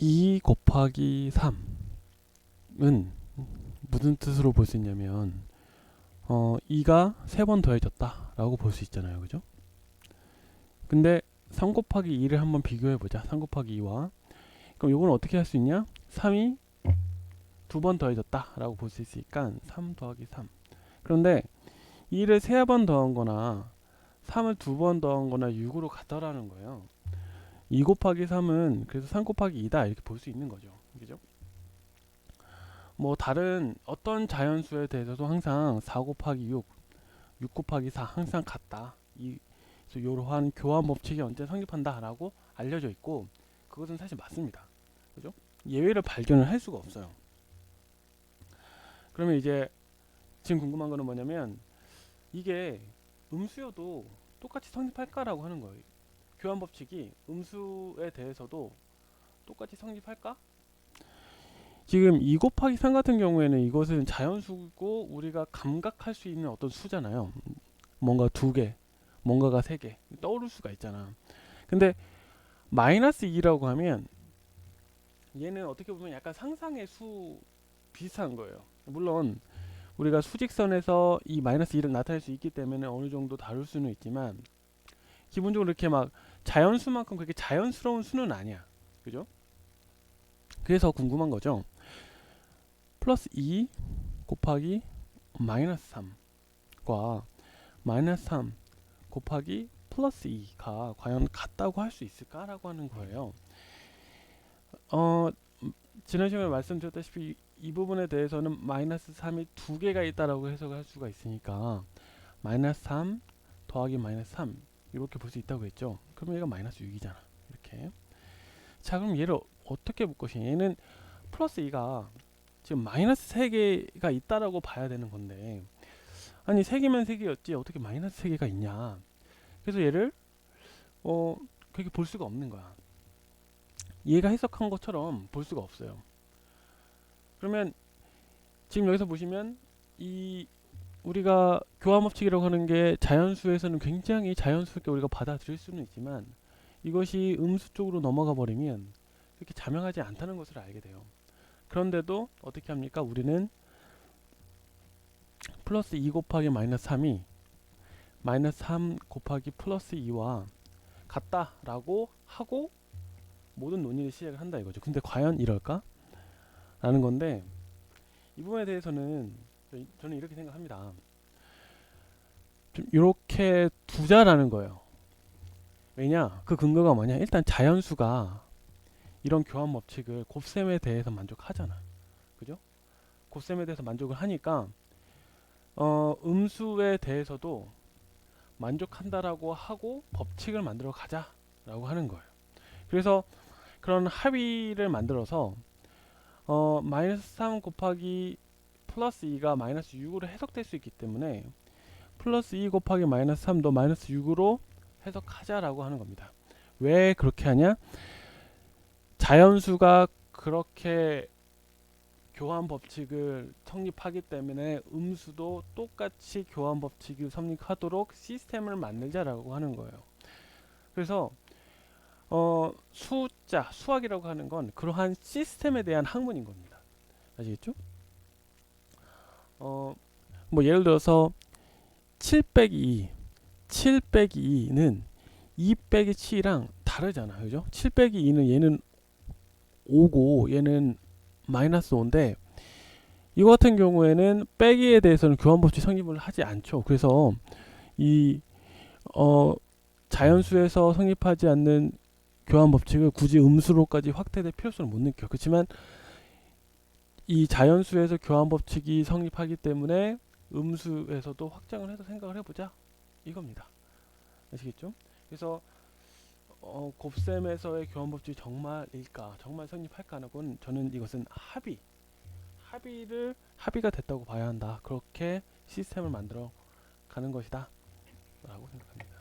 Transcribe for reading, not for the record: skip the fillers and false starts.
2 곱하기 3은 무슨 뜻으로 볼 수 있냐면 2가 3번 더해졌다 라고 볼 수 있잖아요, 그죠? 근데 3 곱하기 2를 한번 비교해보자. 3 곱하기 2와 그럼 요건 어떻게 할 수 있냐? 3이 2번 더해졌다 라고 볼 수 있으니까 3 더하기 3. 그런데 2를 3번 더한 거나 3을 2번 더한 거나 6으로 같다라는 거예요. 2 곱하기 3은 그래서 3 곱하기 2다 이렇게 볼 수 있는 거죠. 그죠? 뭐 다른 어떤 자연수에 대해서도 항상 4 곱하기 6, 6 곱하기 4 항상 같다. 이러한 교환 법칙이 언제 성립한다 라고 알려져 있고 그것은 사실 맞습니다. 그죠? 예외를 발견을 할 수가 없어요. 그러면 이제 지금 궁금한 거는 뭐냐면 이게 음수여도 똑같이 성립할까라고 하는 거예요. 교환 법칙이 음수에 대해서도 똑같이 성립할까? 지금 2 곱하기 3 같은 경우에는 이것은 자연수고 우리가 감각할 수 있는 어떤 수잖아요. 뭔가 2개, 뭔가가 3개 떠오를 수가 있잖아. 근데 마이너스 2라고 하면 얘는 어떻게 보면 약간 상상의 수 비슷한 거예요. 물론 우리가 수직선에서 이 마이너스 2를 나타낼 수 있기 때문에 어느 정도 다룰 수는 있지만 기본적으로 이렇게 막 자연수만큼 그렇게 자연스러운 수는 아니야. 그죠? 그래서 궁금한 거죠. 플러스 2 곱하기 마이너스 3과 마이너스 3 곱하기 플러스 2가 과연 같다고 할 수 있을까라고 하는 거예요. 지난 시간에 말씀드렸다시피 이 부분에 대해서는 마이너스 3이 2개가 있다라고 해석할 수가 있으니까 마이너스 3 더하기 마이너스 3 이렇게 볼 수 있다고 했죠. 그러면 얘가 마이너스 6이잖아. 이렇게. 자, 그럼 얘를 어떻게 볼 것이냐. 얘는 플러스 2가 지금 마이너스 3개가 있다라고 봐야 되는 건데 아니 3개면 3개였지 어떻게 마이너스 3개가 있냐. 그래서 얘를 그렇게 볼 수가 없는 거야. 얘가 해석한 것처럼 볼 수가 없어요. 그러면 지금 여기서 보시면 이 우리가 교환법칙이라고 하는 게 자연수에서는 굉장히 자연스럽게 우리가 받아들일 수는 있지만 이것이 음수 쪽으로 넘어가 버리면 그렇게 자명하지 않다는 것을 알게 돼요. 그런데도 어떻게 합니까? 우리는 플러스 2 곱하기 마이너스 3이 마이너스 3 곱하기 플러스 2와 같다라고 하고 모든 논의를 시작을 한다 이거죠. 근데 과연 이럴까? 라는 건데 이 부분에 대해서는 저는 이렇게 생각합니다. 좀 이렇게 두자라는 거예요. 왜냐? 그 근거가 뭐냐? 일단 자연수가 이런 교환 법칙을 곱셈에 대해서 만족하잖아. 그죠? 곱셈에 대해서 만족을 하니까 음수에 대해서도 만족한다라고 하고 법칙을 만들어 가자라고 하는 거예요. 그래서 그런 합의를 만들어서 마이너스 3 곱하기 플러스 2가 마이너스 6으로 해석될 수 있기 때문에 플러스 2 곱하기 마이너스 3도 마이너스 6으로 해석하자라고 하는 겁니다. 왜 그렇게 하냐? 자연수가 그렇게 교환 법칙을 성립하기 때문에 음수도 똑같이 교환 법칙이 성립하도록 시스템을 만들자라고 하는 거예요. 그래서 숫자, 수학이라고 하는 건 그러한 시스템에 대한 학문인 겁니다. 아시겠죠? 뭐 예를 들어서 7 빼기 2, 7 빼기 2는 2 빼기 7이랑 다르잖아. 그죠? 7 빼기 2는 얘는 5고 얘는 마이너스 5인데 이거 같은 경우에는 빼기에 대해서는 교환법칙 성립을 하지 않죠. 그래서 이 자연수에서 성립하지 않는 교환법칙을 굳이 음수로까지 확대될 필요성을 못 느껴. 그렇지만 이 자연수에서 교환법칙이 성립하기 때문에 음수에서도 확장을 해서 생각을 해보자 이겁니다. 아시겠죠? 그래서 곱셈에서의 교환법칙이 정말일까, 정말 성립할까 하는 건 저는 이것은 합의가 됐다고 봐야 한다. 그렇게 시스템을 만들어 가는 것이다 라고 생각합니다.